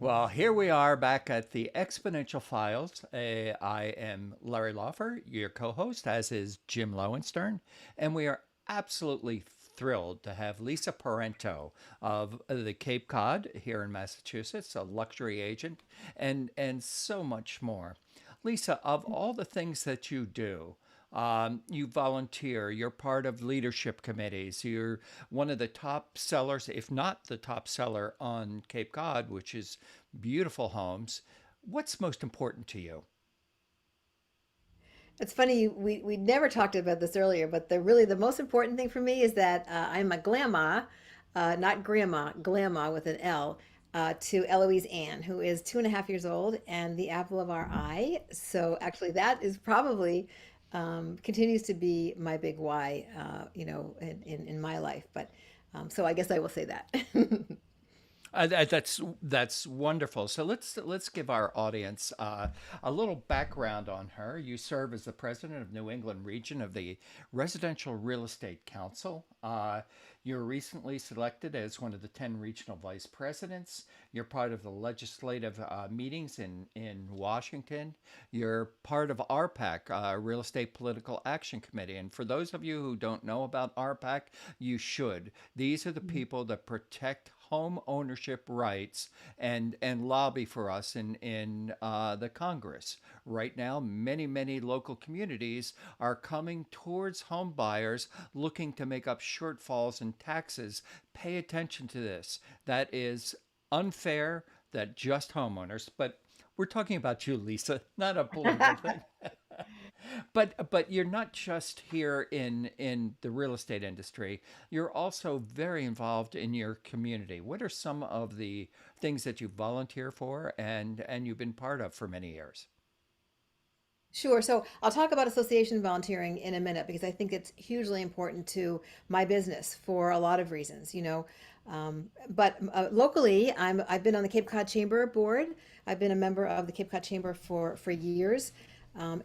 Well, here we are back at the Exponential Files. I am Larry Lawfer, your co host, as is Jim Lowenstern, and we are absolutely thrilled to have Lisa Parenteau of the Cape Cod here in Massachusetts, a luxury agent, and so much more. Lisa, of all the things that you do, you volunteer, you're part of leadership committees, you're one of the top sellers, if not the top seller on Cape Cod, which is beautiful homes. What's most important to you? It's funny, we never talked about this earlier, but the most important thing for me is that I'm a glamma, not grandma, glamma with an L, to Eloise Ann, who is 2.5 years old and the apple of our eye. So actually, that is probably continues to be my big why, in my life. But so I guess I will say that. That's wonderful. So let's give our audience a little background on her. You serve as the president of New England region of the Residential Real Estate Council. You were recently selected as one of the 10 regional vice presidents. You're part of the legislative meetings in Washington. You're part of RPAC, Real Estate Political Action Committee. And for those of you who don't know about RPAC, you should. These are the people that protect home ownership rights and lobby for us in the Congress. Right now, many local communities are coming towards home buyers looking to make up shortfalls in taxes. Pay attention to this. That is unfair. That just homeowners, but we're talking about you, Lisa, not a political thing. But you're not just here in the real estate industry. You're also very involved in your community. What are some of the things that you volunteer for and you've been part of for many years? Sure. So I'll talk about association volunteering in a minute because I think it's hugely important to my business for a lot of reasons, but locally, I've been on the Cape Cod Chamber board. I've been a member of the Cape Cod Chamber for years, and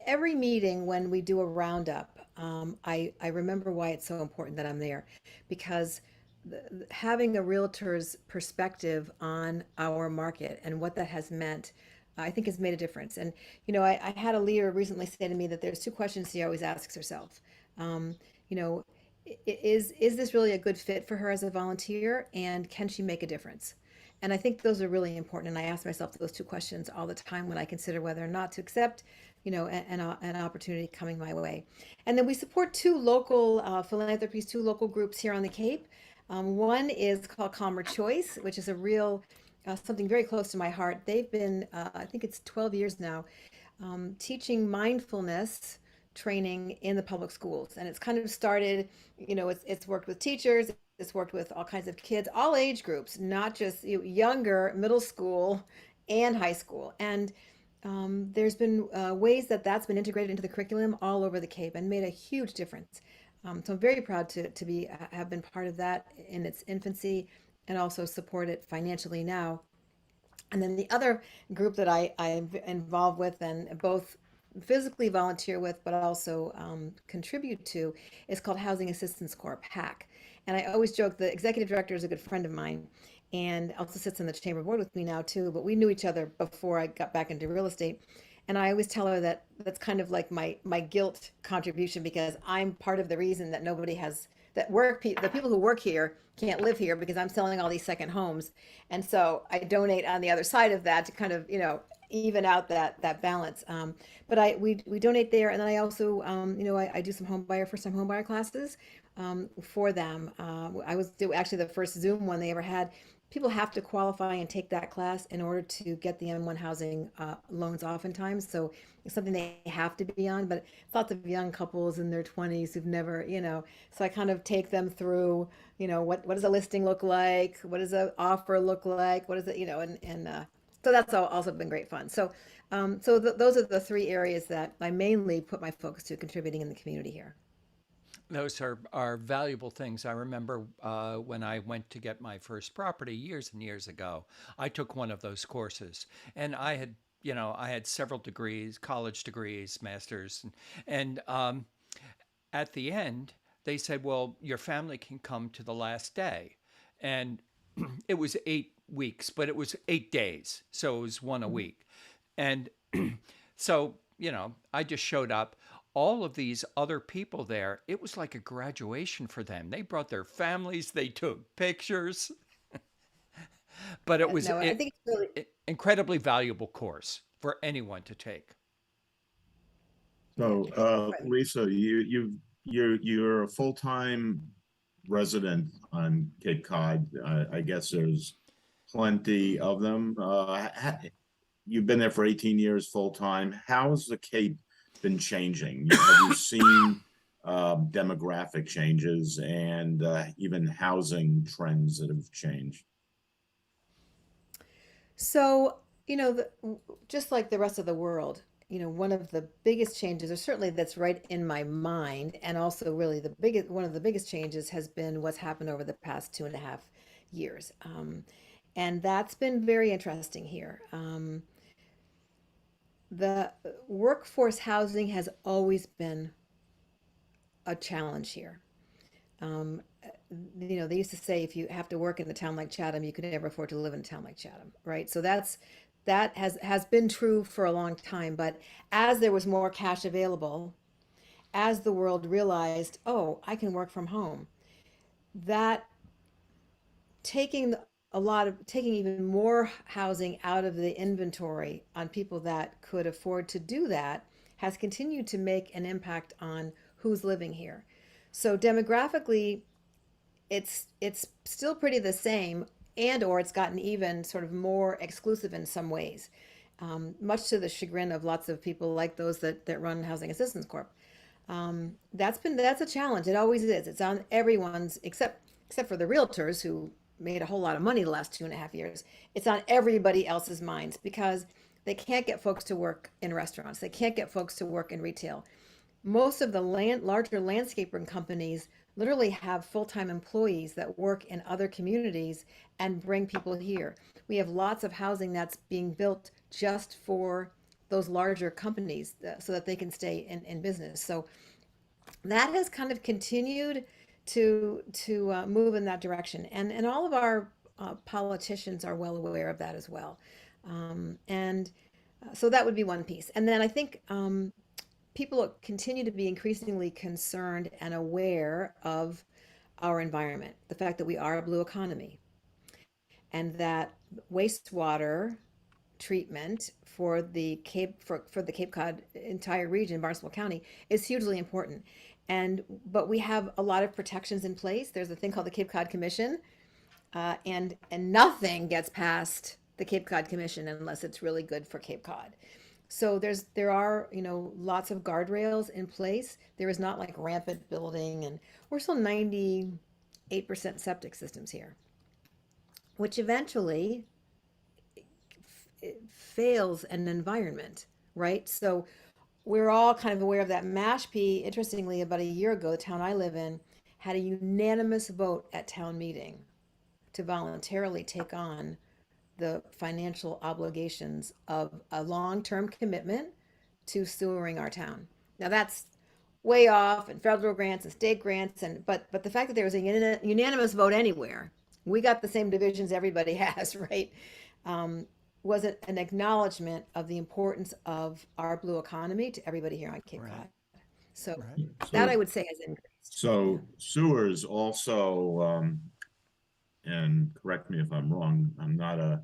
every meeting when we do a roundup, I remember why it's so important that I'm there, because having a realtor's perspective on our market and what that has meant, I think has made a difference. And, I had a leader recently say to me that there's two questions she always asks herself. Um, you know, is this really a good fit for her as a volunteer, and can she make a difference? And I think those are really important. And I ask myself those two questions all the time when I consider whether or not to accept, an opportunity coming my way. And then we support two local philanthropies, two local groups here on the Cape. One is called Calmer Choice, which is a real something very close to my heart. They've been, I think it's 12 years now, teaching mindfulness training in the public schools. And it's kind of started, it's worked with teachers, it's worked with all kinds of kids, all age groups, not just younger, middle school and high school. And there's been ways that that's been integrated into the curriculum all over the Cape and made a huge difference. So I'm very proud to be have been part of that in its infancy and also support it financially now. And then the other group that I'm involved with and both physically volunteer with, but also contribute to, is called Housing Assistance Corp, HAC. And I always joke the executive director is a good friend of mine and also sits on the chamber board with me now too. But we knew each other before I got back into real estate. And I always tell her that that's kind of like my guilt contribution, because I'm part of the reason that nobody has that work the people who work here can't live here because I'm selling all these second homes. And so I donate on the other side of that to kind of, even out that balance. But we donate there, and then I also, I do some first time home buyer classes for them. I was actually the first Zoom one they ever had. People have to qualify and take that class in order to get the M1 housing loans oftentimes. So it's something they have to be on, but it's lots of young couples in their 20s who've never, so I kind of take them through, what does a listing look like? What does an offer look like? What is it, and so that's also been great fun. So, those are the three areas that I mainly put my focus to contributing in the community here. Those are valuable things. I remember when I went to get my first property years and years ago, I took one of those courses and I had I had several degrees, college degrees, masters, and at the end, they said, "Well, your family can come to the last day," and it was 8 weeks, but it was 8 days, so it was one a week, and so I just showed up. All of these other people there, it was like a graduation for them. They brought their families, they took pictures, but it Yeah, was no, I think it's really incredibly valuable course for anyone to take. yeah. So, Right. Lisa, you're a full-time resident on Cape Cod. I guess there's plenty of them. You've been there for 18 years full-time. How's the Cape been changing? Have you seen demographic changes and even housing trends that have changed? So, just like the rest of the world, one of the biggest changes, or certainly that's right in my mind, and also really one of the biggest changes has been what's happened over the past 2.5 years. And that's been very interesting here. The workforce housing has always been a challenge here. Um, they used to say if you have to work in a town like Chatham, you could never afford to live in a town like Chatham, right? So that has been true for a long time. But as there was more cash available, as the world realized, oh, I can work from home, that taking taking even more housing out of the inventory on people that could afford to do that has continued to make an impact on who's living here. So demographically, it's still pretty the same, and or it's gotten even sort of more exclusive in some ways, much to the chagrin of lots of people like those that run Housing Assistance Corp. That's a challenge. It always is. It's on everyone's except for the realtors who made a whole lot of money the last 2.5 years. It's on everybody else's minds because they can't get folks to work in restaurants. They can't get folks to work in retail. Most of the larger landscaping companies literally have full-time employees that work in other communities and bring people here. We have lots of housing that's being built just for those larger companies so that they can stay in business. So that has kind of continued to move in that direction, and all of our politicians are well aware of that as well. And So that would be one piece. And then I think people continue to be increasingly concerned and aware of our environment, the fact that we are a blue economy, and that wastewater treatment for the Cape Cod entire region, Barnstable County, is hugely important. But we have a lot of protections in place. There's a thing called the Cape Cod Commission, and nothing gets past the Cape Cod Commission unless it's really good for Cape Cod. So there are lots of guardrails in place. There is not like rampant building, and we're still 98% septic systems here, which eventually fails an environment, right? So we're all kind of aware of that. Mashpee, interestingly, about a year ago, the town I live in, had a unanimous vote at town meeting to voluntarily take on the financial obligations of a long-term commitment to sewering our town. Now that's way off in federal grants and state grants, but the fact that there was a unanimous vote anywhere, we got the same divisions everybody has, right? Um, was it an acknowledgement of the importance of our blue economy to everybody here on Cape Right, Cod? So right. that I So, would say has increased. Yeah. so sewers also, and correct me if I'm wrong, I'm not a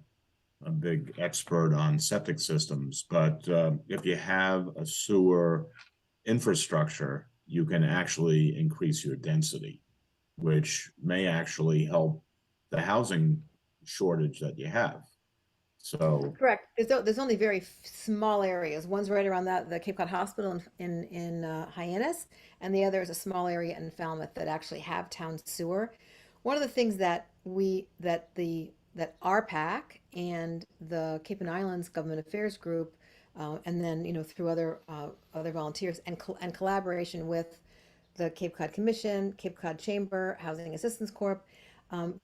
big expert on septic systems, but if you have a sewer infrastructure, you can actually increase your density, which may actually help the housing shortage that you have. So, Correct. There's only very small areas. One's right around the Cape Cod Hospital in Hyannis, and the other is a small area in Falmouth that actually have town sewer. One of the things that RPAC and the Cape and Islands Government Affairs Group, and then through other volunteers and collaboration with the Cape Cod Commission, Cape Cod Chamber, Housing Assistance Corp,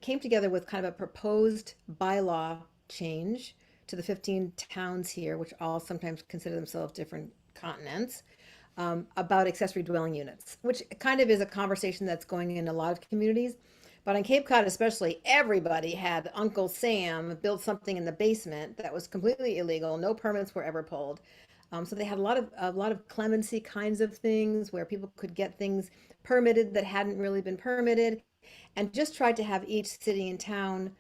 came together with kind of a proposed bylaw change to the 15 towns here, which all sometimes consider themselves different continents, about accessory dwelling units, which kind of is a conversation that's going in a lot of communities. But on Cape Cod, especially, everybody had Uncle Sam build something in the basement that was completely illegal. No permits were ever pulled. So they had a lot of clemency kinds of things where people could get things permitted that hadn't really been permitted, and just tried to have each city and town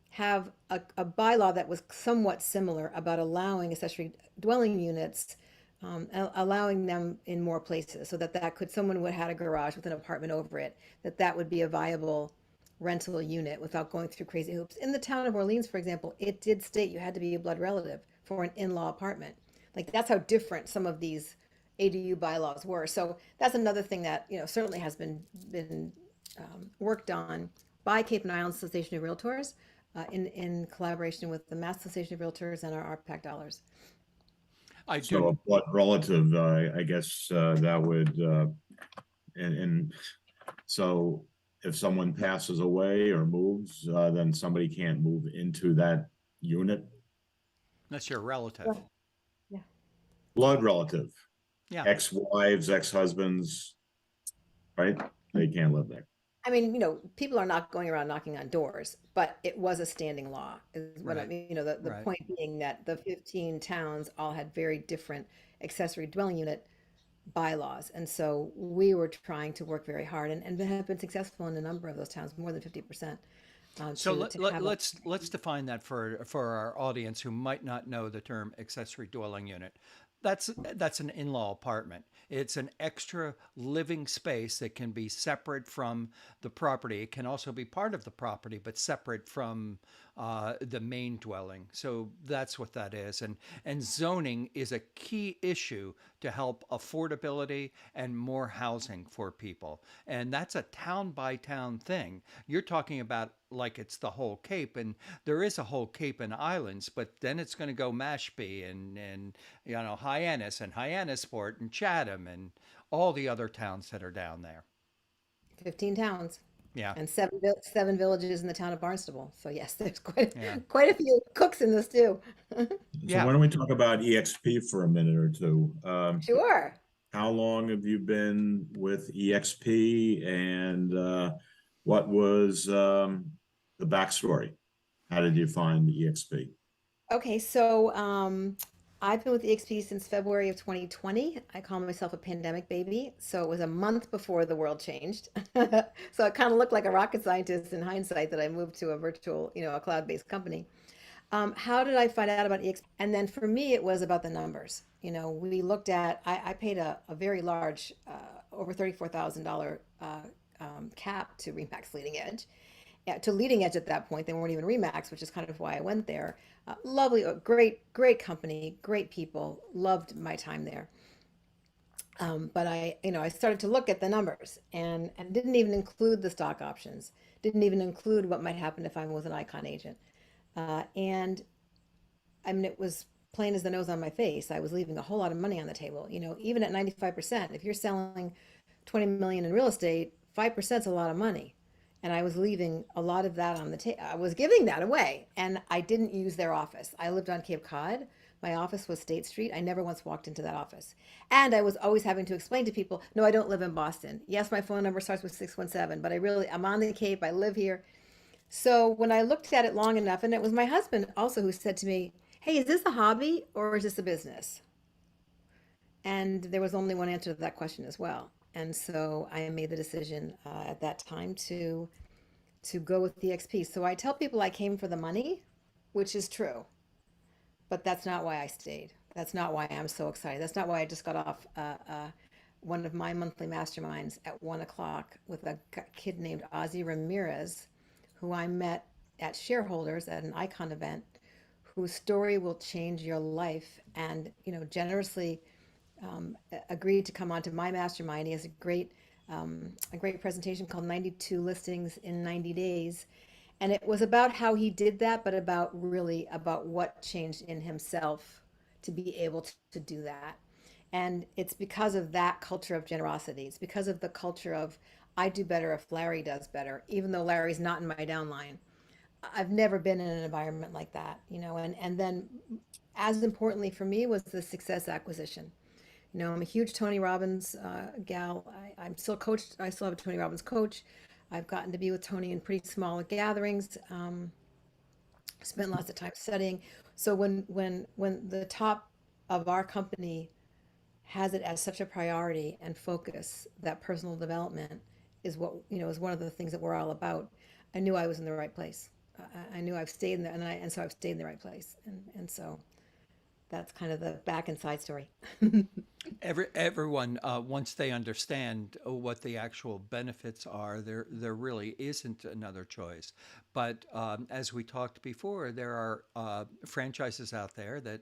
have a bylaw that was somewhat similar about allowing accessory dwelling units, allowing them in more places, so that someone would have had a garage with an apartment over it, that would be a viable rental unit without going through crazy hoops. In the town of Orleans, for example, it did state you had to be a blood relative for an in-law apartment. Like, that's how different some of these ADU bylaws were. So that's another thing that, certainly has been worked on by Cape and Islands Association of Realtors, in collaboration with the Mass Association of Realtors and our RPAC dollars. I So a do. blood relative, I guess, that would, and so if someone passes away or moves, then somebody can't move into that unit. That's your Yeah. relative. Yeah. Blood relative, Yeah. ex-wives, ex-husbands, right? They can't live there. I mean, people are not going around knocking on doors, but it was a standing law, is what I Right. mean. The Right. point being that the 15 towns all had very different accessory dwelling unit bylaws. And so we were trying to work very hard, and have been successful in a number of those towns, more than 50%, So to have a, let's define that for our audience who might not know the term accessory dwelling unit. That's an in-law apartment. It's an extra living space that can be separate from the property. It can also be part of the property, but separate from the main dwelling. So that's what that is. And zoning is a key issue to help affordability and more housing for people. And that's a town by town thing. You're talking about like it's the whole Cape, and there is a whole Cape and Islands, but then it's going to go Mashpee and Hyannis and Hyannisport and Chatham and all the other towns that are down there. 15 towns Yeah, and seven villages in the town of Barnstable. So yes, there's quite yeah, quite a few cooks in this too. So yeah. why don't we talk about eXp for a minute or two? Sure. How long have you been with eXp, and what was the backstory? How did you find eXp? Okay, so I've been with eXp since February of 2020. I call myself a pandemic baby. So it was a month before the world changed. So it kind of looked like a rocket scientist in hindsight that I moved to a virtual, a cloud-based company. How did I find out about eXp? And then for me, it was about the numbers. We looked at, I paid a very large, over $34,000 cap to Remax Leading Edge. Yeah, to Leading Edge at that point. They weren't even Remax, which is kind of why I went there. Lovely, great, great company, great people. Loved my time there. But I started to look at the numbers, and didn't even include the stock options. Didn't even include what might happen if I was an Icon agent. And I mean, it was plain as the nose on my face. I was leaving a whole lot of money on the table. Even at 95%, if you're selling 20 million in real estate, 5% is a lot of money. And I was leaving a lot of that on the table. I was giving that away, and I didn't use their office. I lived on Cape Cod. My office was State Street. I never once walked into that office. And I was always having to explain to people, no, I don't live in Boston. Yes, my phone number starts with 617, but I'm on the Cape. I live here. So when I looked at it long enough, and it was my husband also who said to me, hey, is this a hobby or is this a business? And there was only one answer to that question as well. And so I made the decision at that time to go with the XP. So I tell people I came for the money, which is true, but that's not why I stayed. That's not why I'm so excited. That's not why I just got off one of my monthly masterminds at 1 o'clock with a kid named Ozzy Ramirez, who I met at shareholders at an Icon event, whose story will change your life, and generously agreed to come onto my mastermind. He has a great presentation called 92 Listings in 90 Days. And it was about how he did that, but about what changed in himself to be able to do that. And it's because of that culture of generosity. It's because of the culture of I do better if Larry does better, even though Larry's not in my downline. I've never been in an environment like that, and then as importantly for me was the success acquisition. I'm a huge Tony Robbins gal. I'm still coached. I still have a Tony Robbins coach. I've gotten to be with Tony in pretty small gatherings. Spent lots of time studying. So when the top of our company has it as such a priority and focus that personal development is what is one of the things that we're all about. I knew I was in the right place. I knew I've stayed in there, and so I've stayed in the right place, and so that's kind of the back and side story. Everyone, once they understand what the actual benefits are, there really isn't another choice. But as we talked before, there are franchises out there that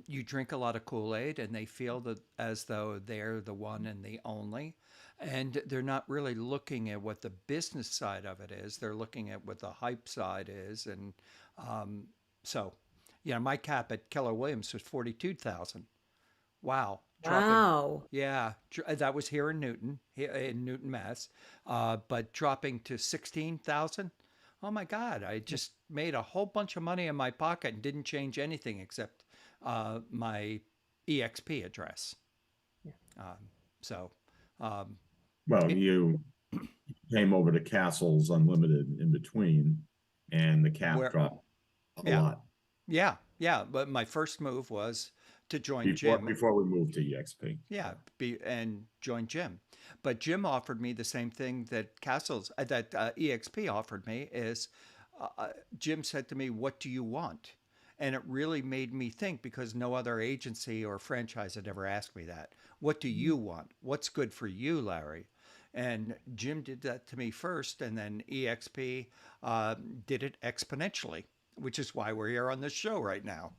you drink a lot of Kool-Aid and they feel that as though they're the one and the only. And they're not really looking at what the business side of it is. They're looking at what the hype side is. And so, my cap at Keller Williams was 42,000. Wow, dropping. Wow. Yeah, that was here in Newton, in Newton, Mass. But dropping to 16,000. Oh my God! I just made a whole bunch of money in my pocket and didn't change anything except my eXp address. So, um, Well, it, you came over to Castles Unlimited in between, and the cap where? dropped a Yeah, lot yeah. But my first move was to join before Jim. before we moved to EXP. Yeah, and join Jim. But Jim offered me the same thing that EXP offered me is Jim said to me, "What do you want?" And it really made me think because no other agency or franchise had ever asked me that. What do you want? What's good for you, Larry? And Jim did that to me first, and then EXP did it exponentially, which is why we're here on this show right now.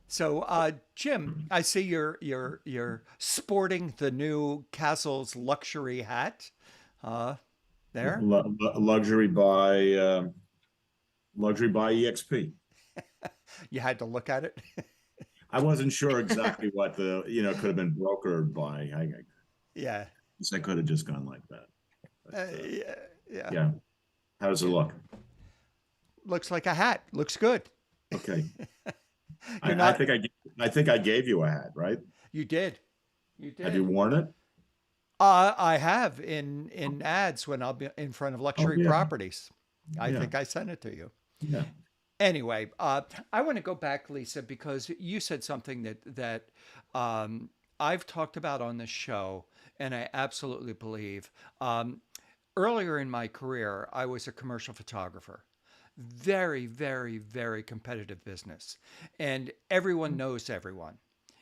So, Jim, I see you're sporting the new Castle's luxury hat. Uh, there, Luxury by EXP. you had to look at it. I wasn't sure exactly what the could have been brokered by. I Yeah, guess I could have just gone like that. But yeah, yeah, yeah, how does it yeah. look? Looks like a hat. Looks good. Okay, You're I not. think I think I gave you a hat, right? You did. You Have you did. worn it? I have in ads when I'll be in front of Oh luxury yeah, properties. I yeah, think I sent it to you. yeah. Anyway, I want to go back, Lisa, because you said something that I've talked about on this show, and I absolutely believe. Earlier in my career, I was a commercial photographer. Very, very, very competitive business, and everyone knows everyone.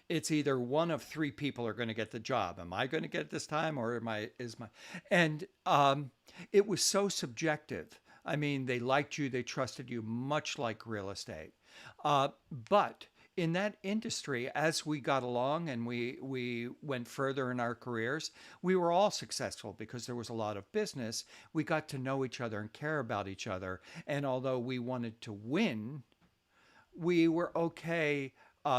It's either one of three people are going to get the job. Am I going to get it this time, or am I is my? And it was so subjective. I mean, they liked you, they trusted you, much like real estate. But in that industry, as we got along and we went further in our careers, we were all successful because there was a lot of business. We got to know each other and care about each other. And although we wanted to win, we were okay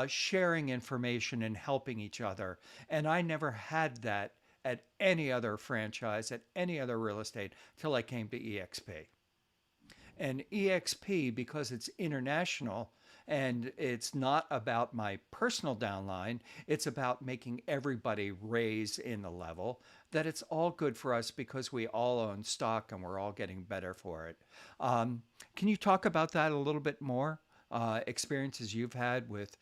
sharing information and helping each other. And I never had that at any other franchise, at any other real estate, till I came to eXp. And eXp, because it's international and it's not about my personal downline, it's about making everybody raise in the level, that it's all good for us because we all own stock and we're all getting better for it. Um, can you talk about that a little bit more? Experiences you've had with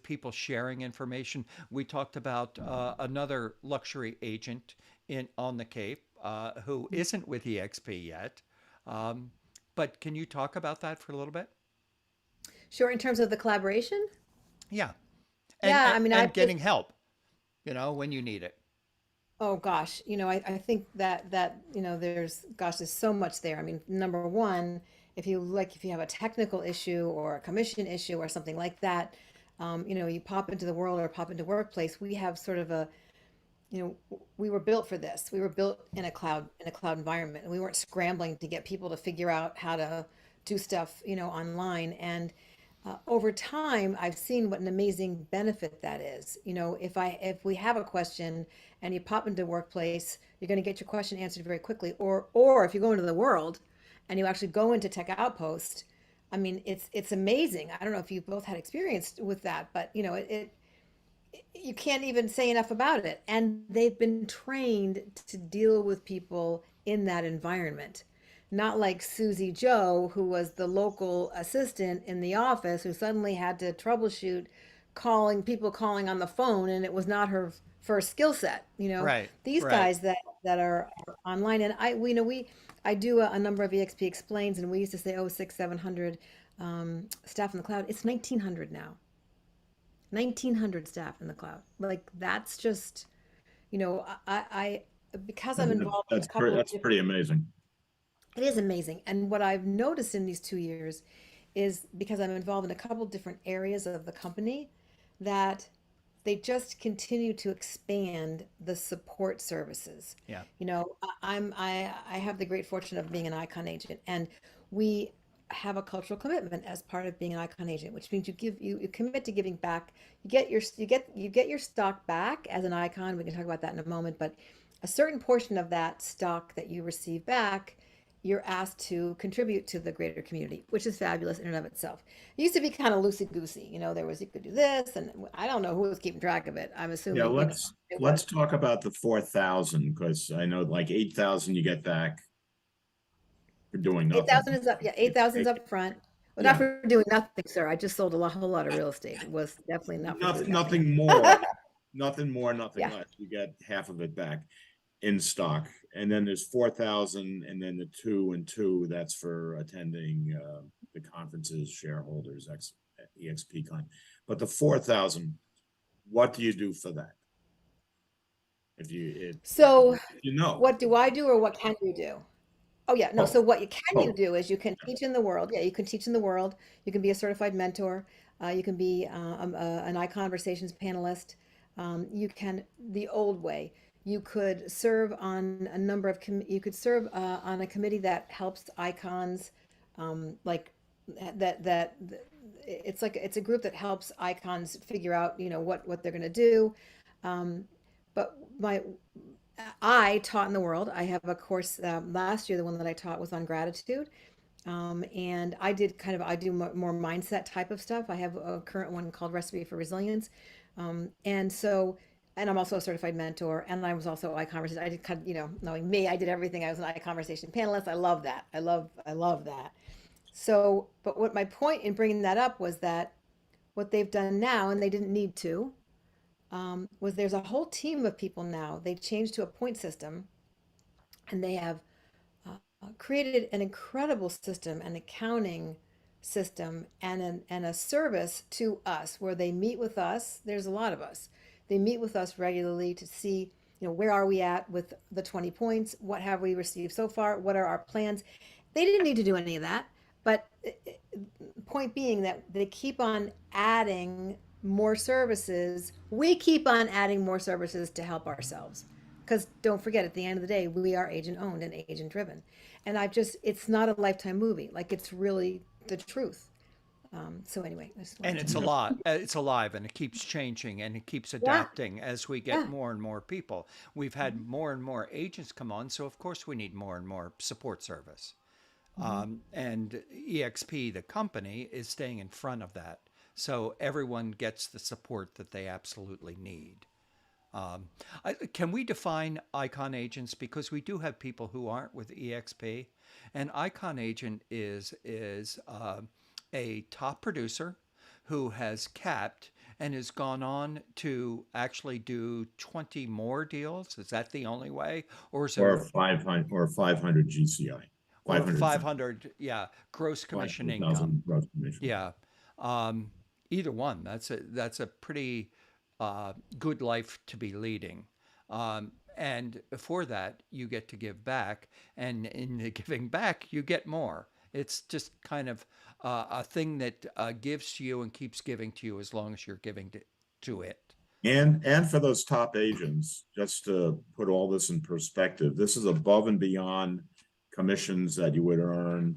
people sharing information. We talked about another luxury agent in on the Cape who isn't with EXP yet. Um, but can you talk about that for a little bit? Sure, in terms of the collaboration. Yeah, and Yeah, and, I mean, and I've just getting help, when you need it. Oh gosh, I think that there's so much there. I mean, number one, if you have a technical issue or a commission issue or something like that, you pop into the world or pop into workplace. We have sort of we were built for this. We were built in a cloud environment, and we weren't scrambling to get people to figure out how to do stuff, online. And over time, I've seen what an amazing benefit that is. You know, if we have a question and you pop into the workplace, you're going to get your question answered very quickly. Or if you go into the world and you actually go into Tech Outpost, I mean, it's amazing. I don't know if you both had experience with that, but you know, it you can't even say enough about it. And they've been trained to deal with people in that environment. Not like Susie Joe, who was the local assistant in the office, who suddenly had to troubleshoot calling on the phone, and it was not her first skill set. You know, Right, these right. guys that are online, and I do a number of EXP explains, and we used to say, oh, 600, 700 staff in the cloud. It's 1,900 now. 1,900 staff in the cloud. Like that's just, because I'm involved in a couple of That's different, pretty amazing. it is amazing. And what I've noticed in these 2 years is because I'm involved in a couple of different areas of the company that they just continue to expand the support services. Yeah. You know, I have the great fortune of being an icon agent, and we have a cultural commitment as part of being an icon agent, which means you commit to giving back. You get your stock back as an icon. We can talk about that in a moment, but a certain portion of that stock that you receive back, you're asked to contribute to the greater community, which is fabulous in and of itself. It used to be kind of loosey goosey. You know, there was, you could do this, and I don't know who was keeping track of it. I'm Yeah, assuming, it was let's talk about the 4,000, because I know like 8,000 you get back for doing 8,000 nothing. is up. Yeah, 8,000 is up front. Well, not Yeah, for doing nothing, sir. I just sold whole lot of real estate. It was definitely not for doing nothing. nothing more, nothing more, nothing Yeah. less. You get half of it back in stock. And then there's 4,000, and then the 2 and 2, that's for attending the conferences, shareholders, EXP con. But the 4,000, what do you do for that? So, If you know. what do I do, or what can you do? Oh yeah, no. So Both. what you Both. do is you can teach in the world. Yeah, you can teach in the world. You can be a certified mentor. You can be an iConversations panelist. You can the old way. You could serve on a number of you could serve on a committee that helps icons, like that. It's like it's a group that helps icons figure out what they're going to do. But I taught in the world. I have a course last year. The one that I taught was on gratitude. And I do more mindset type of stuff. I have a current one called Recipe for Resilience. And so, and I'm also a certified mentor, and I was also iConversation. I did knowing me, I did everything. I was an iConversation panelist. I love that. I love that. So, but what my point in bringing that up was that what they've done now, and they didn't need to, was there's a whole team of people now. They changed to a point system, and they have created an incredible system, an accounting system, and a service to us where they meet with us. There's a lot of us. They meet with us regularly to see, where are we at with the 20 points? What have we received so far? What are our plans? They didn't need to do any of that, but point being that they keep on adding more services. We keep on adding more services to help ourselves. Because don't forget, at the end of the day, we are agent owned and agent driven. And it's not a lifetime movie. Like, it's really the truth. So anyway, I just And wanted to it's a make. lot. It's alive, and it keeps changing, and it keeps Yeah, adapting as we get yeah. more and more people. We've had more and more agents come on, so of course we need more and more support service. Mm-hmm. And EXP, the company, is staying in front of that. So everyone gets the support that they absolutely need. Can we define icon agents, because we do have people who aren't with EXP? An icon agent is a top producer who has capped and has gone on to actually do 20 more deals. Is that the only way, or is Or there 500 GCI, or 500,000, 500? Yeah, gross commission income. 500,000 gross commission. Yeah. Um, Either one. That's a pretty good life to be leading. And for that, you get to give back, and in the giving back, you get more. It's just kind of a thing that gives to you and keeps giving to you as long as you're giving to it. And for those top agents, just to put all this in perspective, this is above and beyond commissions that you would earn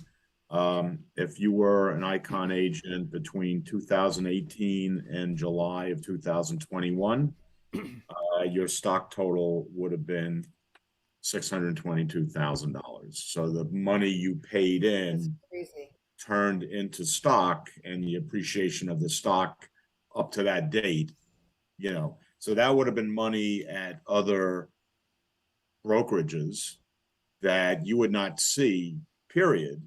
If you were an Icon agent between 2018 and July of 2021, your stock total would have been $622,000. So the money you paid That's in crazy. turned into stock, and the appreciation of the stock up to that date, so that would have been money at other brokerages that you would not see, period.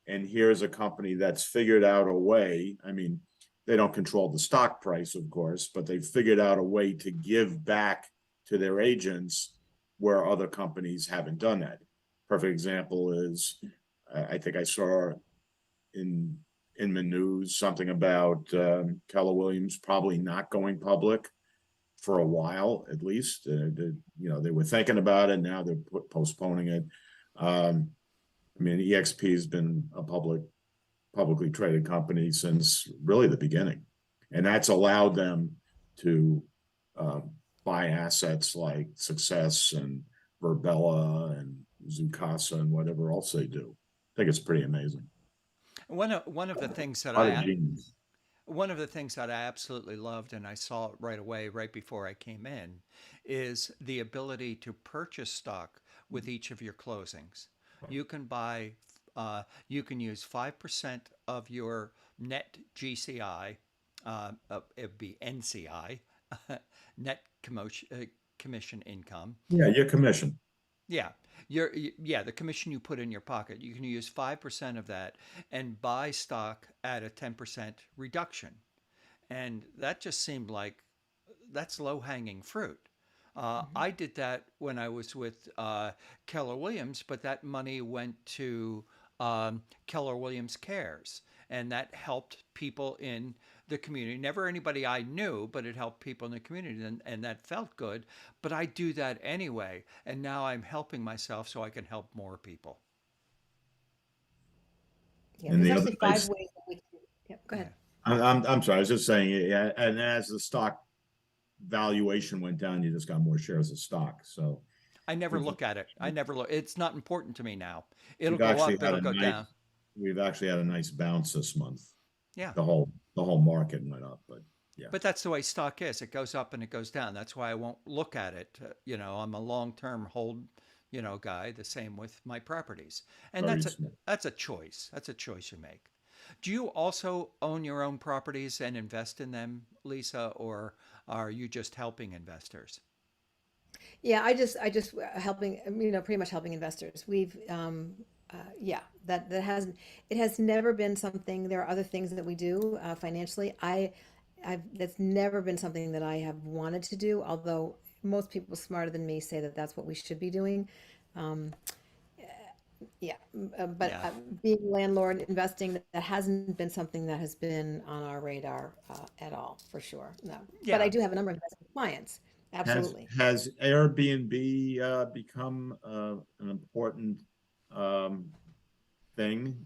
And here's a company that's figured out a way. I mean, they don't control the stock price, of course, but they figured out a way to give back to their agents where other companies haven't done that. Perfect example is, I think I saw in the news something about Keller Williams probably not going public for a while, at least. They were thinking about it. Now they're postponing it. I mean, eXp has been a publicly traded company since really the beginning, and that's allowed them to um, buy assets like Success and Verbella and Zoocasa and whatever else they do. I think it's pretty amazing. One of the things that A lot of I genius. One of the things that I absolutely loved, and I saw it right away, right before I came in, is the ability to purchase stock with each of your closings. You can buy, you can use 5% of your net GCI, it'd be NCI, net commission income. Yeah, your commission. Yeah, the commission you put in your pocket. You can use 5% of that and buy stock at a 10% reduction. And that just seemed like that's low hanging fruit. I did that when I was with Keller Williams, but that money went to Keller Williams Cares, and that helped people in the community. Never anybody I knew, but it helped people in the community, and that felt good. But I do that anyway, and now I'm helping myself so I can help more people. Yeah, And there's the other actually five nice, ways that we can. Yeah, go ahead. Yeah, I'm sorry, I was just saying, yeah, and as the stock valuation went down, you just got more shares of stock. So I never we've look at it. I never look. It's not important to me now. It'll we've go actually up. had It'll a go down. nice we've actually had a nice bounce this month. Yeah. The whole market went up, but yeah, But that's the way stock is. It goes up and it goes down. That's why I won't look at it. I'm a long-term hold, guy. The same with my properties, and very that's a small. that's a choice. That's a choice you make. Do you also own your own properties and invest in them, Lisa, or are you just helping investors? Yeah, I just helping, pretty much helping investors. Yeah, that hasn't, it has never been something. There are other things that we do financially. That's never been something that I have wanted to do. Although most people smarter than me say that that's what we should be doing. Um, yeah, but Yeah, being a landlord, investing, that hasn't been something that has been on our radar at all, for sure. No, but I yeah. do have a number of investment clients. Has Absolutely. has Airbnb become an important um, thing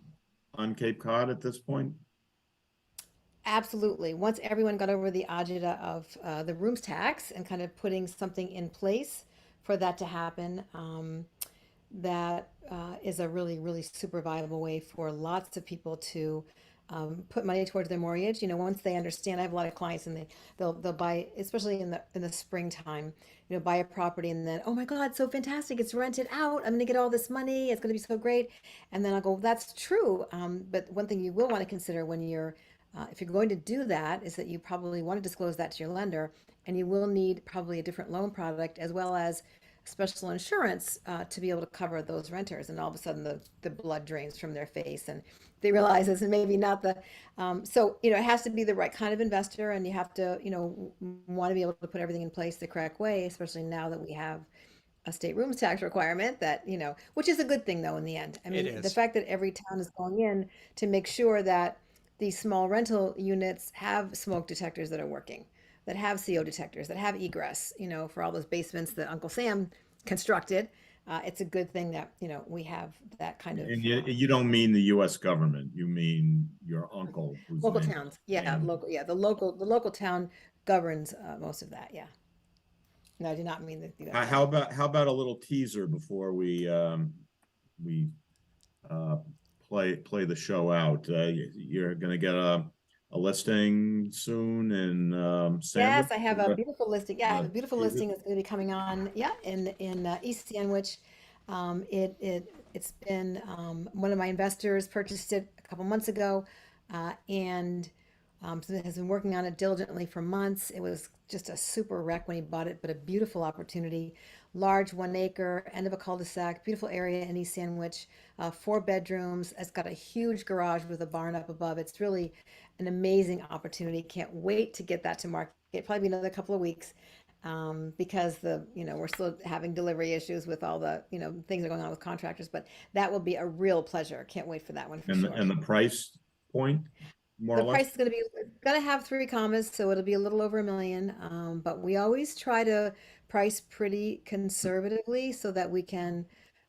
on Cape Cod at this point? Absolutely. Once everyone got over the agita of the rooms tax and kind of putting something in place for that to happen, that is a really, really super viable way for lots of people to put money towards their mortgage. Once they understand, I have a lot of clients, and they'll buy, especially in the springtime, buy a property, and then, oh my God, so fantastic, it's rented out. I'm going to get all this money. It's going to be so great. And then I'll go, that's true. But one thing you will want to consider when you're if you're going to do that, is that you probably want to disclose that to your lender, and you will need probably a different loan product as well as special insurance to be able to cover those renters. And all of a sudden, the blood drains from their face, and they realize this is maybe not the. So it has to be the right kind of investor, and you have to want to be able to put everything in place the correct way, especially now that we have a state rooms tax requirement that, which is a good thing though in the end. I It mean, the is. fact that every town is going in to make sure that these small rental units have smoke detectors that are working, that have CO detectors, that have egress, for all those basements that Uncle Sam constructed. It's a good thing that, we have that kind of And you don't mean the U.S. government. You mean your uncle who's local laying towns. Yeah, laying. local. Yeah, the local town governs most of that. Yeah. No, I do not mean the U.S. How government. about a little teaser before we uh, play the show out. You're going to get a listing soon in Sandwich. Yes, I have a beautiful listing. Yeah, I have a beautiful Cupid. listing that's going to be coming on. Yeah, in East Sandwich. It's been one of my investors purchased it a couple months ago, and so has been working on it diligently for months. It was just a super wreck when he bought it, but a beautiful opportunity. Large 1 acre, end of a cul-de-sac, beautiful area in East Sandwich. 4 bedrooms. It's got a huge garage with a barn up above. It's really an amazing opportunity. Can't wait to get that to market. Probably be another couple of weeks, because we're still having delivery issues with all the, things that are going on with contractors, but that will be a real pleasure. Can't wait for that one for And sure. the price point, more The or less. price is gonna have 3 commas, so it'll be a little over 1 million. But we always try to price pretty conservatively so that we can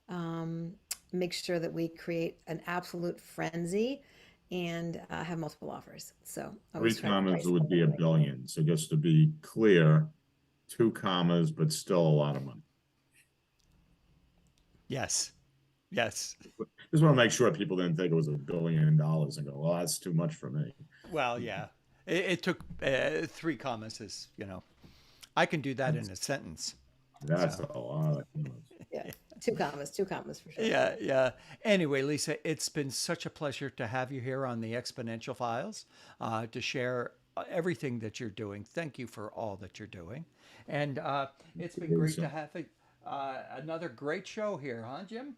um, make sure that we create an absolute frenzy and have multiple offers. So Three always try to commas price would be a appropriately. billion. So just to be clear, 2 commas, but still a lot of money. Yes. Yes. Just want to make sure people didn't think it was $1 billion and go, well, that's too much for me. Well, yeah. It took 3 commas, I can do that in That's, a sentence. that's So, a lot of commas. Yeah, 2 commas for sure. yeah, yeah. Anyway, Lisa, it's been such a pleasure to have you here on the Exponential Files, to share everything that you're doing. Thank you for all that you're doing. And it's been great to have another great show here, huh, Jim?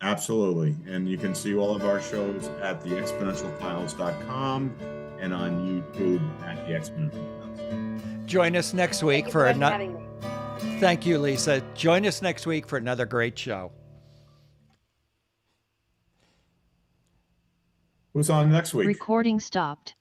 Absolutely. And you can see all of our shows at theexponentialfiles.com and on YouTube at the Exponential Files. Join us next Thank week you so for much for another. having me. Thank you, Lisa. Join us next week for another great show. Who's on next week? Recording stopped.